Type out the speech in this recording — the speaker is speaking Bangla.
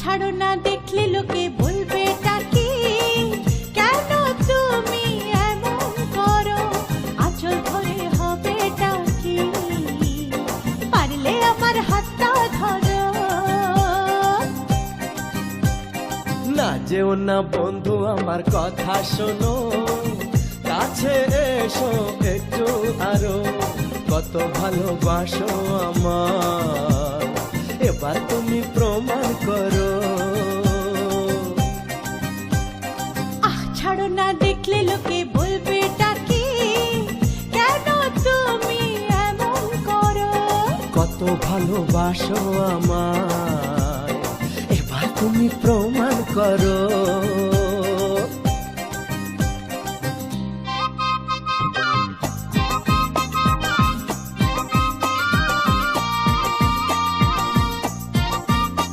ছাড়ো না, দেখলে লোকে বলবে টাকি, কেন তুমি এমন করো, আঁচল ধরে হবে টাকি, পারলে আমার হাতটা ধরো। না যেও না বন্ধু আমার কথা শোনো, কাছে এসো একটু আরো, কত ভালোবাসো আমার, এবার তুমি প্রমাণ করো। ছাড়ো না, দেখলে লোকে বলবে টাকি, কেন তুমি এমন করো, কত ভালোবাসো আমায়, এবার তুমি প্রমাণ করো।